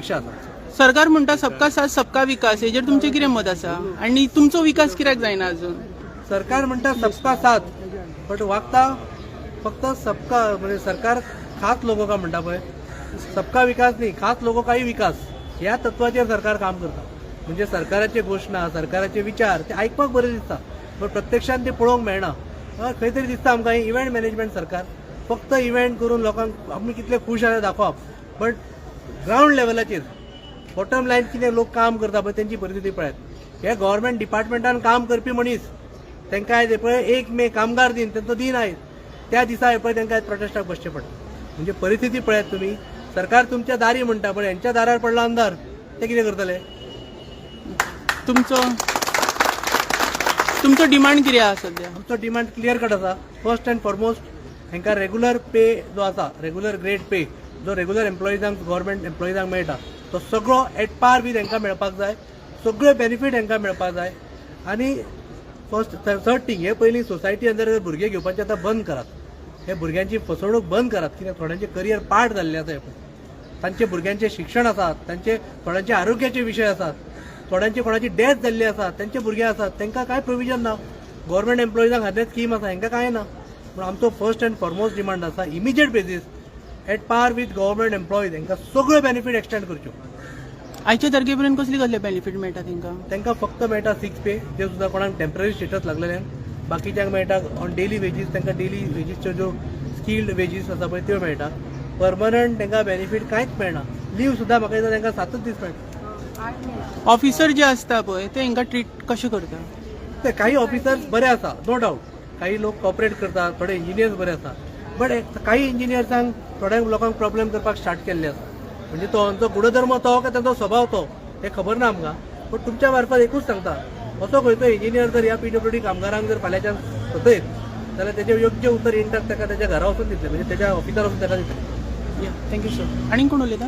अपेक्षा आसा. सरकार म्हणटा सबका साथ सबका विकास, हेजेर तुमचें कितें मत आसा आनी तुमचो विकास कित्याक जायना अजून? सरकार म्हणटा सबका साथ, बट वागता फक्त सबका म्हणजे सरकार खास लोगों का म्हणटा पळय, सबका विकास नाही, खास लोगों का ही विकास ह्या तत्वाचेर सरकार काम करता. म्हणजे सरकाराचे घोषणा, सरकाराचे विचार ते आयकपाक बरें दिसता, पण प्रत्यक्षात ते पळोवंक मेळना. खंय तरी दिसता आमकां इव्हेंट मॅनेजमेंट सरकार, फक्त इव्हेंट करून लोकांक आमी कितले खूश आसा दाखोवप, बट ग्राउंड लेवलाचेर बॉटम लायन कितें लोक काम करता पळय त्यांची परिस्थिती पळयात. हे गव्हर्नमेंट डिपार्टमेंटान काम करपी मनीस तांकां आयज पळय 1 मे कामगार दिन तांचो दिन आयज, त्या दिसा पळय तांकां प्रोटेस्टाक बसचें पडटा. म्हणजे परिस्थिती पळयात तुमी. सरकार तुमच्या दारी म्हणटा पण यांच्या दारार पडला अंधार, ते कितें करतले? तुमचो डिमांड कितें आसा सध्या? आमचो डिमांड क्लियर कट आसा. फर्स्ट अँड फॉरमोस्ट हांकां रेग्युलर पे जो आसा, रेग्युलर ग्रेड पे जो रेग्युलर एम्प्लॉइजांक गव्हर्नमेंट एम्प्लॉइजांक मेळटा तो सगळो एट पार बी तांकां मेळपाक जाय. सगळे बेनिफीट तांकां मेळपाक जाय. आनी फर्स्ट थर्ड थिंग, हे पयलीं सोसायटी अंदर भुरगे घेवपाचे आतां बंद करात. हे भुरग्यांची फसवणूक बंद करात, कित्याक थोड्यांचे करियर पाड जाल्ले आसा. तांचे भुरग्यांचे शिक्षण आसात, तांचे थोड्यांचे आरोग्याचे विशय आसात, थोड्यांची कोणाची डेथ जाल्ली आसा, तांचे भुरगे आसात, तांकां कांय प्रोविजन ना. गव्हर्नमेंट एम्प्लॉइजांक खातीर स्कीम आसा, हांकां कांय ना. पूण आमचो फर्स्ट अँड फॉरमोस्ट डिमांड आसा immediate basis at par with government employees हांकां सगळ्यो बेनिफीट एक्सटेंड करच्यो. आयच्या तारखे पर्यंत कसले बेनिफीट मेळटा तांकां? तांकां फक्त मेळटा 6 पे, जे सुद्दां कोणाक टेम्पररी स्टेटस लागलेल्यांक. बाकीच्यांक मेळटा ऑन डेली वेजीस, तांकां डेली वेजीसच्यो ज्यो स्किल्ड वेजीस आसा पळय त्यो मेळटा. परमनंट तांकां बेनिफीट कांयच मेळना. लीव सुद्दां म्हाका दिसता तांकां 7च दीस मेळटा. ऑफिसर जे आसता पळय ते हांकां ट्रीट कशें करता? ते काही ऑफिसर्स बरे आसा, नो डाऊट. काही लोक कॉपरेट करतात, थोडे इंजिनियर्स बरे आसा, बट काही इंजिनियर्सांक थोड्या लोकांक प्रॉब्लेम करपाक स्टार्ट केल्ले आसा. म्हणजे तो गुणधर्म तो काय तांचो स्वभाव तो हे खबर ना आमकां. पण तुमच्या मार्फत एकूच सांगता, असो खंयचो इंजिनियर जर ह्या PWD कामगारांक जर फाल्यांच्यान सतयत जाल्यार तेजें योग्य उत्तर इंटक ताका तेच्या घरा वचून दितले, म्हणजे तेच्या ऑफिसार वचून ताका दितले. Thank you sir. आनीक कोण उलयता?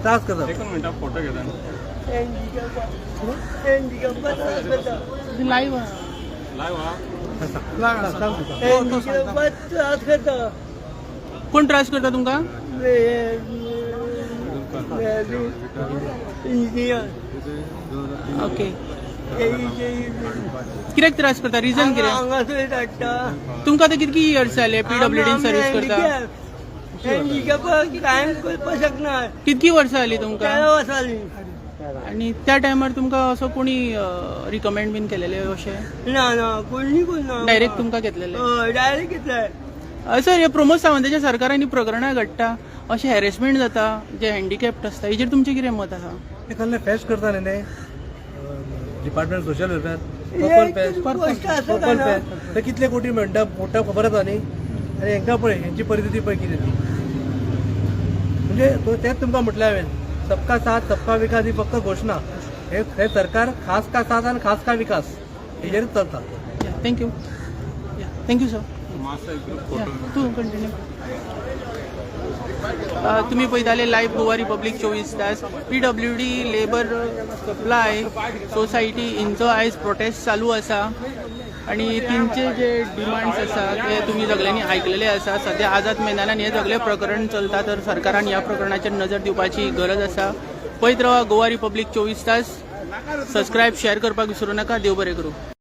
त्रास करता. फोटो घेता लाईव्ह कोण त्रास करता तुमकां? ओके. कित्याक त्रास करता? रिजन कितें? तुमकां आतां कितकी इयर्स जाले PWD सर्वीस करता? कितकी वर्सां जाली तुमकां? आणि त्या टायमार तुमकां असो कोणी रिकमेंड बीन केलेले अशें? ना कोणी ना, डायरेक्ट तुमकां घेतलेले? डायरेक्ट घेतले. सर, हे प्रमोद सावंताच्या सरकारांनी प्रकरणां घडटा, अशें हॅरेसमेंट जाता जे हँडिकॅप्ड आसता, हेजेर तुमचें कितें मत आसा? ते कसले फेस्ट करता न्ही department social welfare, purple fest, ते कितले कोटी म्हणटा मोठा खबर आसा न्ही. आनी हांकां पळय हेंची परिस्थिती पळय कितें ती. म्हणजे तेच तुमकां म्हटलें हांवें, सबका साथ सबका विकास ही फक्त घोषणा. हे सरकार खास का साथ आणि खास का विकास हेजेरूच चलता. Thank you sir. तूं कंटिन्यू. तुम्ही पळयताले लायव्ह गोवा रिपब्लीक 24 तास. PWD लेबर सप्लाय सोसायटी हिंचो आयज प्रोटेस्ट चालू आसा आणि तेंचे जे डिमांड्स आसा ते तुम्ही सगळ्यांनी आयकलेले आसा. सध्या आझाद मैदानान हे सगळे प्रकरण चलता, तर सरकारान ह्या प्रकरणाचेर नजर दिवपाची गरज आसा. पळयत रावा गोवा रिपब्लीक 24 तास. सबस्क्रायब शेअर करपाक विसरू नाका. देव बरें करूं.